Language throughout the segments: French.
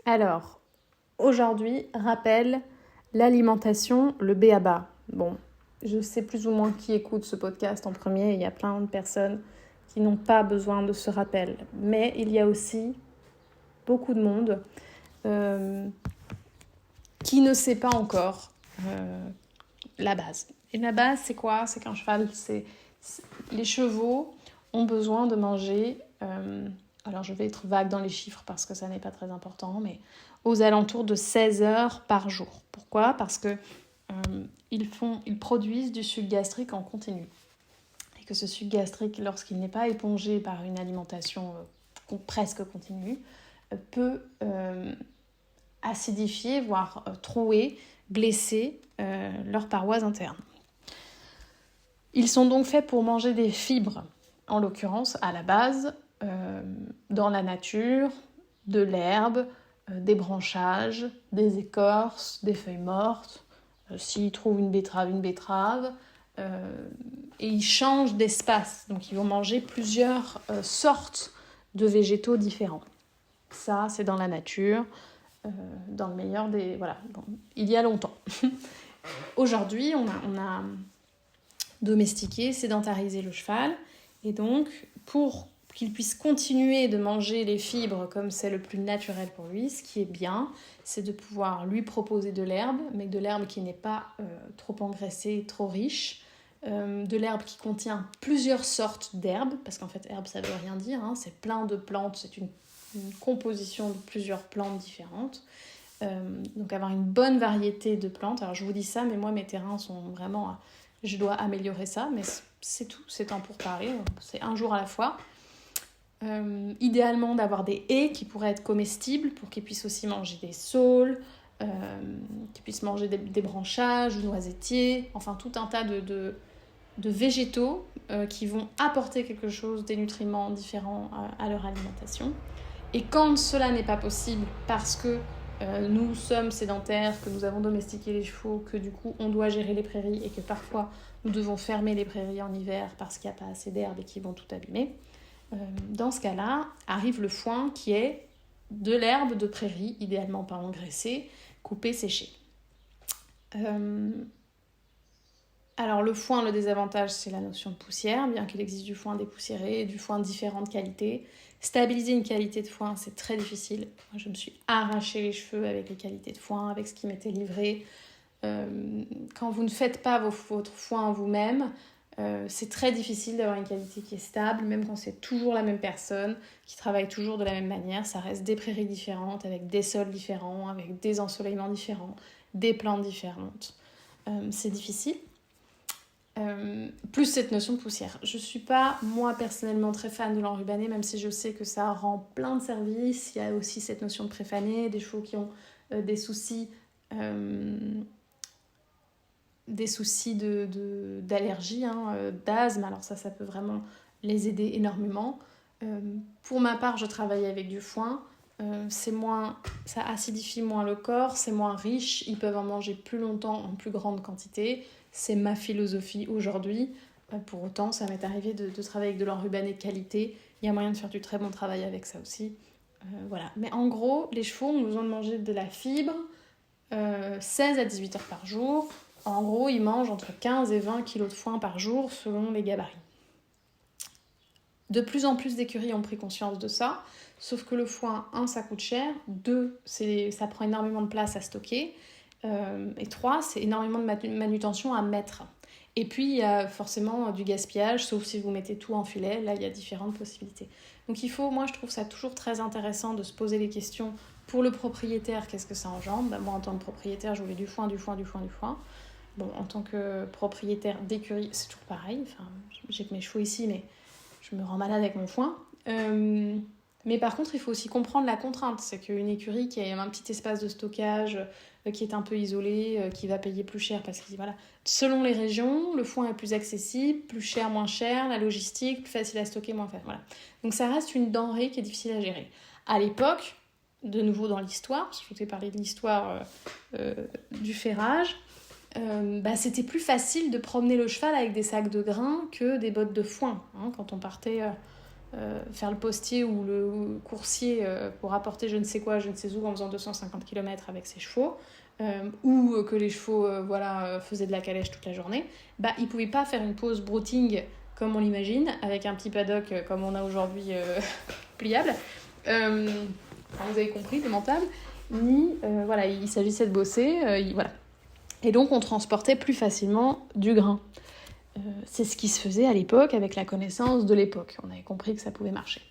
Alors, aujourd'hui, rappel, l'alimentation, le b.a.-ba. Bon, je sais plus ou moins qui écoute ce podcast en premier. Il y a plein de personnes qui n'ont pas besoin de ce rappel. Mais il y a aussi beaucoup de monde qui ne sait pas encore la base. Et la base, c'est quoi ? C'est qu'un cheval, les chevaux ont besoin de manger... alors je vais être vague dans les chiffres parce que ça n'est pas très important, mais aux alentours de 16 heures par jour. Pourquoi ? Parce que ils produisent du suc gastrique en continu. Et que ce suc gastrique, lorsqu'il n'est pas épongé par une alimentation presque continue, peut acidifier, voire trouer, blesser leurs parois internes. Ils sont donc faits pour manger des fibres, en l'occurrence, à la base, dans la nature, de l'herbe, des branchages, des écorces, des feuilles mortes, s'ils trouvent une betterave, et ils changent d'espace, donc ils vont manger plusieurs sortes de végétaux différents. Ça, c'est dans la nature, dans le meilleur des... Voilà, bon, il y a longtemps. Aujourd'hui, on a domestiqué, sédentarisé le cheval, et donc, pour qu'il puisse continuer de manger les fibres comme c'est le plus naturel pour lui, ce qui est bien, c'est de pouvoir lui proposer de l'herbe, mais de l'herbe qui n'est pas trop engraissée, trop riche, de l'herbe qui contient plusieurs sortes d'herbes, parce qu'en fait, herbe, ça ne veut rien dire, hein, c'est plein de plantes, c'est une composition de plusieurs plantes différentes. Donc avoir une bonne variété de plantes. Alors je vous dis ça, mais moi, mes terrains sont vraiment... Je dois améliorer ça, mais c'est tout, c'est temps pour parler, c'est un jour à la fois. Idéalement d'avoir des haies qui pourraient être comestibles pour qu'ils puissent aussi manger des saules, qu'ils puissent manger des branchages, des noisetiers, enfin tout un tas de végétaux qui vont apporter quelque chose, des nutriments différents à leur alimentation. Et quand cela n'est pas possible parce que nous sommes sédentaires, que nous avons domestiqué les chevaux, que du coup on doit gérer les prairies et que parfois nous devons fermer les prairies en hiver parce qu'il n'y a pas assez d'herbe et qu'ils vont tout abîmer, dans ce cas-là arrive le foin qui est de l'herbe de prairie, idéalement pas engraissée, coupée, séchée. Alors le foin, le désavantage, c'est la notion de poussière, bien qu'il existe du foin dépoussiéré et du foin de différentes qualités. Stabiliser une qualité de foin, c'est très difficile. Moi, je me suis arraché les cheveux avec les qualités de foin, avec ce qui m'était livré. Quand vous ne faites pas votre foin vous-même, c'est très difficile d'avoir une qualité qui est stable, même quand c'est toujours la même personne, qui travaille toujours de la même manière. Ça reste des prairies différentes, avec des sols différents, avec des ensoleillements différents, des plantes différentes. C'est difficile. Plus cette notion de poussière. Je suis pas, moi, personnellement, très fan de l'enrubané, même si je sais que ça rend plein de services. Il y a aussi cette notion de préfané, des chevaux qui ont des soucis d'allergie, d'asthme. Alors ça peut vraiment les aider énormément. Pour ma part, je travaille avec du foin. Ça acidifie moins le corps, c'est moins riche, ils peuvent en manger plus longtemps en plus grande quantité. C'est ma philosophie aujourd'hui. Pour autant, ça m'est arrivé de travailler avec de l'enrubané de qualité. Il y a moyen de faire du très bon travail avec ça aussi. Voilà. Mais en gros, les chevaux ont besoin de manger de la fibre 16 à 18 heures par jour. En gros, ils mangent entre 15 et 20 kilos de foin par jour selon les gabarits. De plus en plus d'écuries ont pris conscience de ça, sauf que le foin, 1, ça coûte cher, 2, ça prend énormément de place à stocker, et 3, c'est énormément de manutention à mettre. Et puis, il y a forcément du gaspillage, sauf si vous mettez tout en filet, là, il y a différentes possibilités. Donc moi, je trouve ça toujours très intéressant de se poser les questions pour le propriétaire, qu'est-ce que ça engendre ? Moi, en tant que propriétaire, je voulais du foin. Bon, en tant que propriétaire d'écurie, c'est toujours pareil. Enfin, j'ai que mes chevaux ici, mais je me rends malade avec mon foin. Mais par contre, il faut aussi comprendre la contrainte. C'est qu'une écurie qui a un petit espace de stockage, qui est un peu isolé, qui va payer plus cher parce que voilà, selon les régions, le foin est plus accessible, plus cher, moins cher, la logistique, plus facile à stocker, moins facile. Voilà. Donc ça reste une denrée qui est difficile à gérer. À l'époque, de nouveau dans l'histoire, parce que je vous ai parlé de l'histoire du ferrage, c'était plus facile de promener le cheval avec des sacs de grains que des bottes de foin, quand on partait faire le postier ou le coursier pour apporter je ne sais quoi, je ne sais où en faisant 250 km avec ses chevaux, ou que les chevaux faisaient de la calèche toute la journée, ils ne pouvaient pas faire une pause brouting comme on l'imagine, avec un petit paddock comme on a aujourd'hui pliable. Vous avez compris, démontable. Ni, il s'agissait de bosser. Voilà. Et donc, on transportait plus facilement du grain. C'est ce qui se faisait à l'époque avec la connaissance de l'époque. On avait compris que ça pouvait marcher.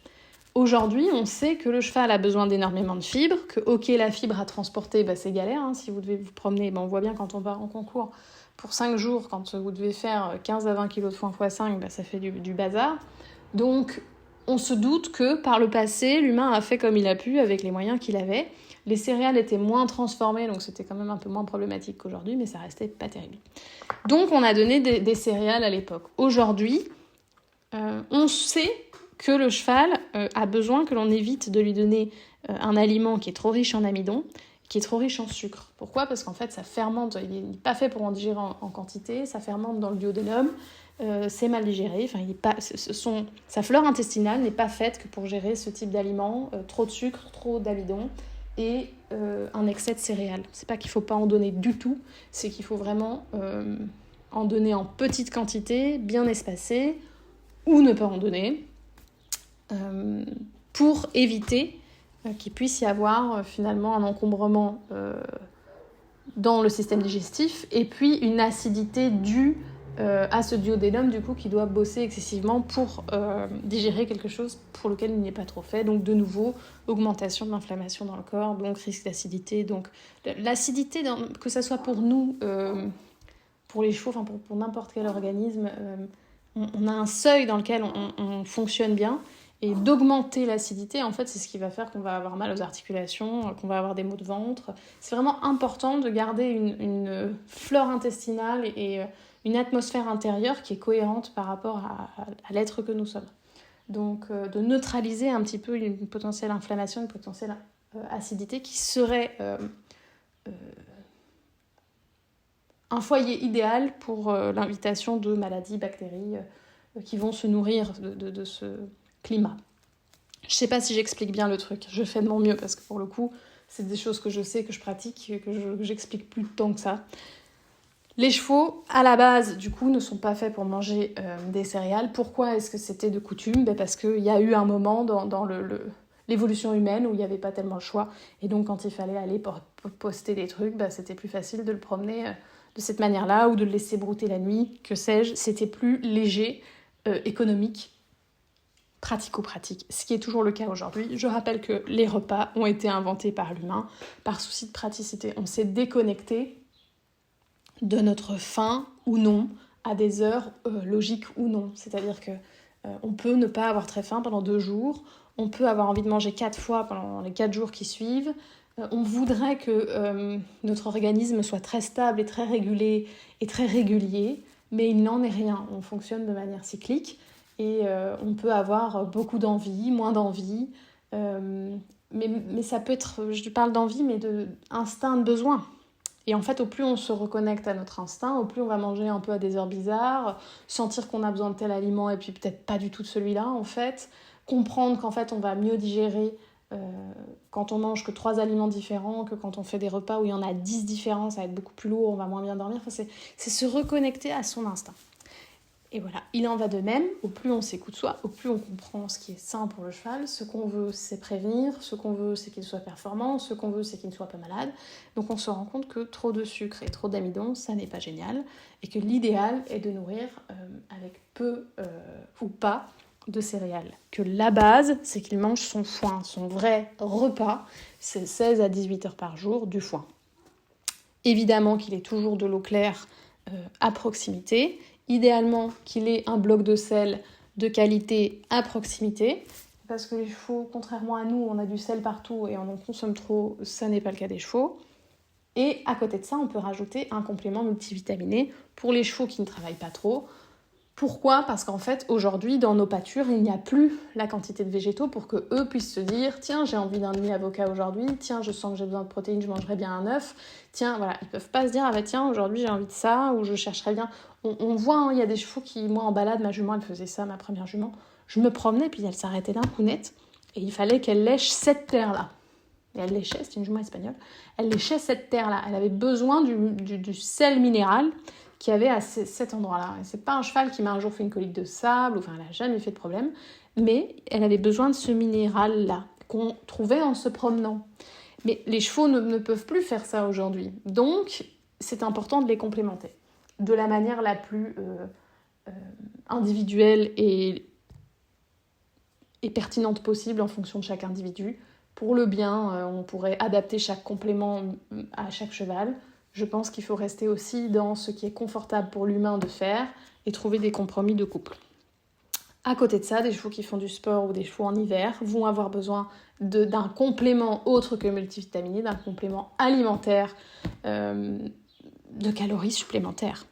Aujourd'hui, on sait que le cheval a besoin d'énormément de fibres, que la fibre à transporter, c'est galère. Hein, si vous devez vous promener, on voit bien quand on part en concours, pour 5 jours, quand vous devez faire 15 à 20 kg de foin x 5, ça fait du bazar. Donc, on se doute que par le passé, l'humain a fait comme il a pu avec les moyens qu'il avait. Les céréales étaient moins transformées, donc c'était quand même un peu moins problématique qu'aujourd'hui, mais ça restait pas terrible. Donc on a donné des céréales à l'époque. Aujourd'hui, on sait que le cheval a besoin que l'on évite de lui donner un aliment qui est trop riche en amidon, qui est trop riche en sucre. Pourquoi ? Parce qu'en fait, ça fermente, il n'est pas fait pour en digérer en quantité, ça fermente dans le duodénum, c'est mal digéré, sa flore intestinale n'est pas faite que pour gérer ce type d'aliments, trop de sucre, trop d'amidon, et un excès de céréales. C'est pas qu'il faut pas en donner du tout, c'est qu'il faut vraiment en donner en petite quantité, bien espacée, ou ne pas en donner, pour éviter qu'il puisse y avoir finalement un encombrement dans le système digestif, et puis une acidité due à ce duodénum du coup qui doit bosser excessivement pour digérer quelque chose pour lequel il n'est pas trop fait. Donc de nouveau, augmentation de l'inflammation dans le corps, donc risque d'acidité. Donc l'acidité, que ça soit pour nous, pour les chevaux, pour n'importe quel organisme, on a un seuil dans lequel on fonctionne bien. Et d'augmenter l'acidité, en fait, c'est ce qui va faire qu'on va avoir mal aux articulations, qu'on va avoir des maux de ventre. C'est vraiment important de garder une flore intestinale et une atmosphère intérieure qui est cohérente par rapport à l'être que nous sommes. Donc, de neutraliser un petit peu une potentielle inflammation, une potentielle acidité qui serait un foyer idéal pour l'invitation de maladies, bactéries qui vont se nourrir de ce climat. Je sais pas si j'explique bien le truc, je fais de mon mieux parce que pour le coup, c'est des choses que je sais, que je pratique, que j'explique plus tant que ça. Les chevaux, à la base, du coup, ne sont pas faits pour manger des céréales. Pourquoi est-ce que c'était de coutume ? Parce qu'il y a eu un moment dans l'évolution humaine où il n'y avait pas tellement le choix. Et donc, quand il fallait aller poster des trucs, c'était plus facile de le promener de cette manière-là ou de le laisser brouter la nuit, que sais-je. C'était plus léger, économique, pratico-pratique, ce qui est toujours le cas aujourd'hui. Je rappelle que les repas ont été inventés par l'humain par souci de praticité. On s'est déconnecté de notre faim ou non à des heures logiques ou non. C'est-à-dire que on peut ne pas avoir très faim pendant 2 jours, on peut avoir envie de manger 4 fois pendant les 4 jours qui suivent. On voudrait que notre organisme soit très stable et très régulé et très régulier, mais il n'en est rien. On fonctionne de manière cyclique. Et on peut avoir beaucoup d'envie, moins d'envie, mais ça peut être, je parle d'envie, mais d'instinct, de besoin. Et en fait, au plus on se reconnecte à notre instinct, au plus on va manger un peu à des heures bizarres, sentir qu'on a besoin de tel aliment et puis peut-être pas du tout de celui-là, en fait. Comprendre qu'en fait, on va mieux digérer quand on mange que 3 aliments différents, que quand on fait des repas où il y en a 10 différents, ça va être beaucoup plus lourd, on va moins bien dormir. Enfin, c'est se reconnecter à son instinct. Et voilà, il en va de même, au plus on s'écoute soi, au plus on comprend ce qui est sain pour le cheval. Ce qu'on veut, c'est prévenir, ce qu'on veut, c'est qu'il soit performant, ce qu'on veut, c'est qu'il ne soit pas malade. Donc on se rend compte que trop de sucre et trop d'amidon, ça n'est pas génial, et que l'idéal est de nourrir avec peu ou pas de céréales. Que la base, c'est qu'il mange son foin, son vrai repas, c'est 16 à 18 heures par jour du foin. Évidemment qu'il ait toujours de l'eau claire à proximité, idéalement qu'il ait un bloc de sel de qualité à proximité, parce que les chevaux, contrairement à nous, on a du sel partout et on en consomme trop, ça n'est pas le cas des chevaux. Et à côté de ça, on peut rajouter un complément multivitaminé pour les chevaux qui ne travaillent pas trop. Pourquoi ? Parce qu'en fait, aujourd'hui, dans nos pâtures, il n'y a plus la quantité de végétaux pour qu'eux puissent se dire « Tiens, j'ai envie d'un demi-avocat aujourd'hui. Tiens, je sens que j'ai besoin de protéines, je mangerai bien un œuf. Tiens, voilà. » Ils ne peuvent pas se dire « Ah bah tiens, aujourd'hui, j'ai envie de ça. » Ou « Je chercherai bien. » On voit, il y a des chevaux qui, moi, en balade, ma jument, elle faisait ça, ma première jument. je me promenais, puis elle s'arrêtait d'un coup net, et il fallait qu'elle lèche cette terre-là. Et elle léchait, c'est une jument espagnole, elle léchait cette terre-là. Elle avait besoin du sel minéral qu'il y avait à cet endroit-là. Et c'est pas un cheval qui m'a un jour fait une colique de sable, enfin elle n'a jamais fait de problème, mais elle avait besoin de ce minéral-là, qu'on trouvait en se promenant. Mais les chevaux ne peuvent plus faire ça aujourd'hui. Donc, c'est important de les complémenter de la manière la plus individuelle et pertinente possible en fonction de chaque individu. Pour le bien, on pourrait adapter chaque complément à chaque cheval. Je pense qu'il faut rester aussi dans ce qui est confortable pour l'humain de faire et trouver des compromis de couple. À côté de ça, des chevaux qui font du sport ou des chevaux en hiver vont avoir besoin d'un complément autre que multivitaminé, d'un complément alimentaire de calories supplémentaires.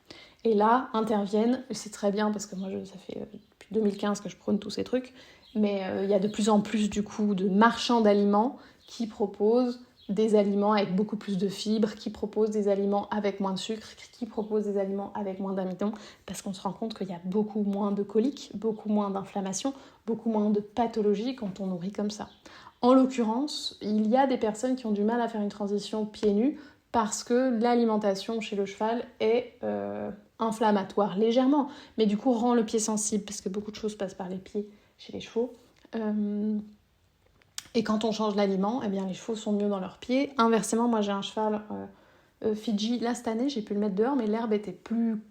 Et là, interviennent, c'est très bien parce que moi, ça fait depuis 2015 que je prône tous ces trucs, mais il y a de plus en plus du coup de marchands d'aliments qui proposent des aliments avec beaucoup plus de fibres, qui proposent des aliments avec moins de sucre, qui proposent des aliments avec moins d'amidon, parce qu'on se rend compte qu'il y a beaucoup moins de coliques, beaucoup moins d'inflammation, beaucoup moins de pathologies quand on nourrit comme ça. En l'occurrence, il y a des personnes qui ont du mal à faire une transition pieds nus parce que l'alimentation chez le cheval est inflammatoire légèrement, mais du coup rend le pied sensible, parce que beaucoup de choses passent par les pieds chez les chevaux. Et quand on change l'aliment, eh bien, les chevaux sont mieux dans leurs pieds. Inversement, moi j'ai un cheval Fidji. Là, cette année, j'ai pu le mettre dehors, mais l'herbe était plus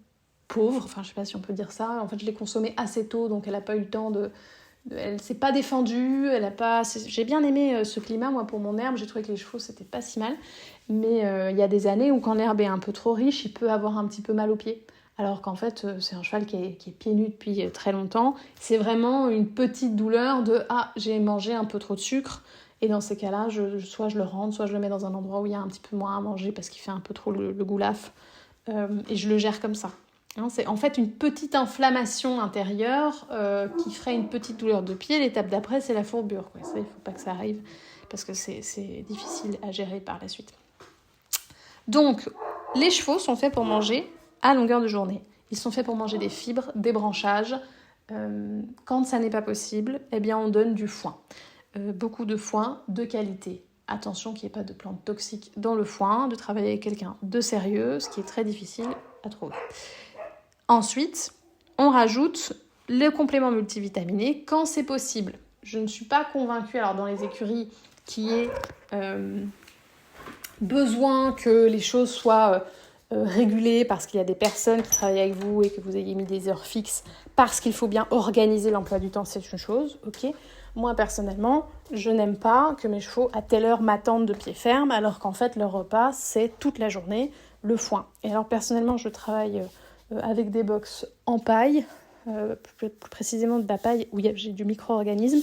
pauvre. Enfin, je sais pas si on peut dire ça. En fait, je l'ai consommée assez tôt, donc elle n'a pas eu le temps elle s'est pas défendue. J'ai bien aimé ce climat, moi, pour mon herbe. J'ai trouvé que les chevaux, c'était pas si mal. Mais il y a des années où, quand l'herbe est un peu trop riche, il peut avoir un petit peu mal aux pieds. Alors qu'en fait, c'est un cheval qui est pieds nus depuis très longtemps. C'est vraiment une petite douleur de « Ah, j'ai mangé un peu trop de sucre ». Et dans ces cas-là, soit je le rentre, soit je le mets dans un endroit où il y a un petit peu moins à manger parce qu'il fait un peu trop le goulaf. Et je le gère comme ça. Hein, c'est en fait une petite inflammation intérieure qui ferait une petite douleur de pied. L'étape d'après, c'est la fourbure, quoi. Ça, il ne faut pas que ça arrive parce que c'est difficile à gérer par la suite. Donc, les chevaux sont faits pour manger à longueur de journée. Ils sont faits pour manger des fibres, des branchages. Quand ça n'est pas possible, eh bien on donne du foin. Beaucoup de foin de qualité. Attention qu'il n'y ait pas de plantes toxiques dans le foin, de travailler avec quelqu'un de sérieux, ce qui est très difficile à trouver. Ensuite, on rajoute le complément multivitaminé quand c'est possible. Je ne suis pas convaincue, alors dans les écuries, qu'il y ait besoin que les choses soient régulées parce qu'il y a des personnes qui travaillent avec vous et que vous ayez mis des heures fixes parce qu'il faut bien organiser l'emploi du temps, c'est une chose, ok. Moi, personnellement, je n'aime pas que mes chevaux, à telle heure, m'attendent de pied ferme, alors qu'en fait, leur repas, c'est toute la journée le foin. Et alors, personnellement, je travaille avec des box en paille, plus précisément de la paille où j'ai du micro-organisme.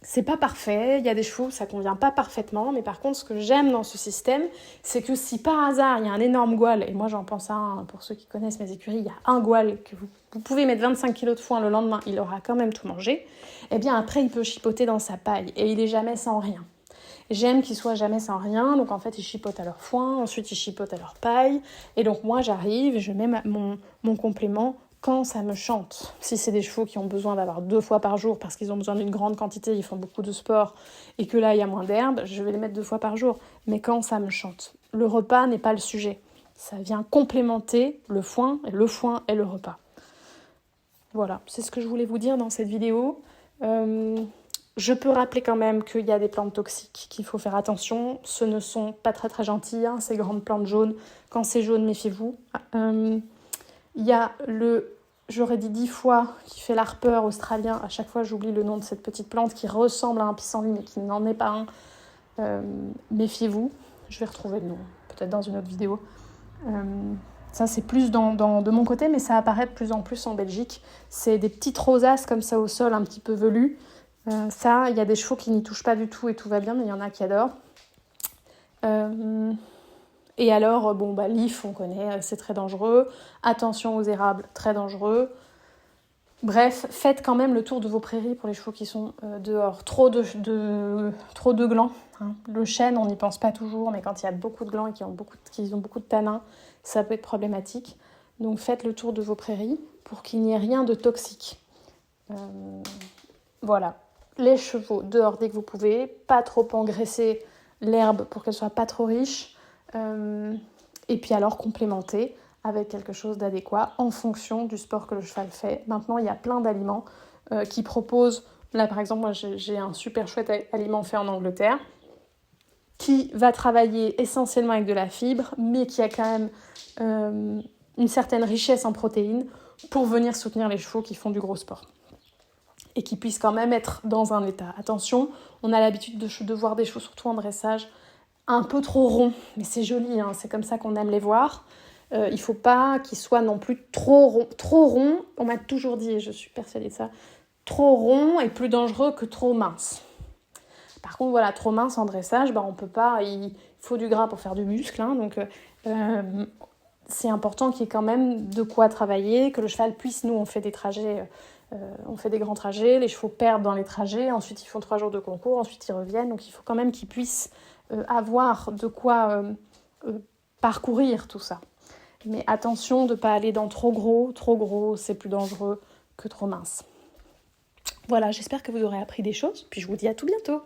C'est pas parfait, il y a des chevaux, ça convient pas parfaitement, mais par contre, ce que j'aime dans ce système, c'est que si par hasard, il y a un énorme goual, et moi j'en pense à un, pour ceux qui connaissent mes écuries, il y a un goual que vous pouvez mettre 25 kg de foin le lendemain, il aura quand même tout mangé, et bien après, il peut chipoter dans sa paille, et il est jamais sans rien. J'aime qu'ils soient jamais sans rien, donc en fait, ils chipotent à leur foin, ensuite ils chipotent à leur paille, et donc moi, j'arrive, je mets mon complément quand ça me chante. Si c'est des chevaux qui ont besoin d'avoir 2 fois par jour parce qu'ils ont besoin d'une grande quantité, ils font beaucoup de sport et que là il y a moins d'herbe, je vais les mettre 2 fois par jour. Mais quand ça me chante, le repas n'est pas le sujet. Ça vient complémenter le foin et le repas. Voilà, c'est ce que je voulais vous dire dans cette vidéo. Je peux rappeler quand même qu'il y a des plantes toxiques, qu'il faut faire attention. Ce ne sont pas très très gentilles, hein, ces grandes plantes jaunes. Quand c'est jaune, méfiez-vous. Il y a j'aurais dit 10 fois, qui fait l'arpeur australien. À chaque fois, j'oublie le nom de cette petite plante qui ressemble à un pissenlit, mais qui n'en est pas un. Méfiez-vous. Je vais retrouver le nom, peut-être dans une autre vidéo. Ça, c'est plus de mon côté, mais ça apparaît de plus en plus en Belgique. C'est des petites rosaces comme ça au sol, un petit peu velues. Ça, il y a des chevaux qui n'y touchent pas du tout et tout va bien, mais il y en a qui adorent. Et alors, l'if, on connaît, c'est très dangereux. Attention aux érables, très dangereux. Bref, faites quand même le tour de vos prairies pour les chevaux qui sont dehors. Trop de glands. Hein. Le chêne, on n'y pense pas toujours, mais quand il y a beaucoup de glands et qu'ils ont beaucoup de tanins, ça peut être problématique. Donc faites le tour de vos prairies pour qu'il n'y ait rien de toxique. Voilà, les chevaux dehors dès que vous pouvez, pas trop engraisser l'herbe pour qu'elle soit pas trop riche, et puis alors complémenter avec quelque chose d'adéquat en fonction du sport que le cheval fait. Maintenant, il y a plein d'aliments qui proposent, là par exemple, moi j'ai un super chouette aliment fait en Angleterre, qui va travailler essentiellement avec de la fibre, mais qui a quand même une certaine richesse en protéines pour venir soutenir les chevaux qui font du gros sport. Et qui puissent quand même être dans un état. Attention, on a l'habitude de voir des chevaux, surtout en dressage, un peu trop ronds. Mais c'est joli, hein, c'est comme ça qu'on aime les voir. Il ne faut pas qu'ils soient non plus trop ronds. On m'a toujours dit, et je suis persuadée de ça, trop rond est plus dangereux que trop mince. Par contre, voilà, trop mince en dressage, on peut pas, il faut du gras pour faire du muscle, hein, donc c'est important qu'il y ait quand même de quoi travailler, que le cheval puisse, nous on fait des trajets, on fait des grands trajets, les chevaux perdent dans les trajets, ensuite ils font 3 jours de concours, ensuite ils reviennent, donc il faut quand même qu'ils puissent avoir de quoi parcourir tout ça. Mais attention de ne pas aller dans trop gros, c'est plus dangereux que trop mince. Voilà, j'espère que vous aurez appris des choses, puis je vous dis à tout bientôt.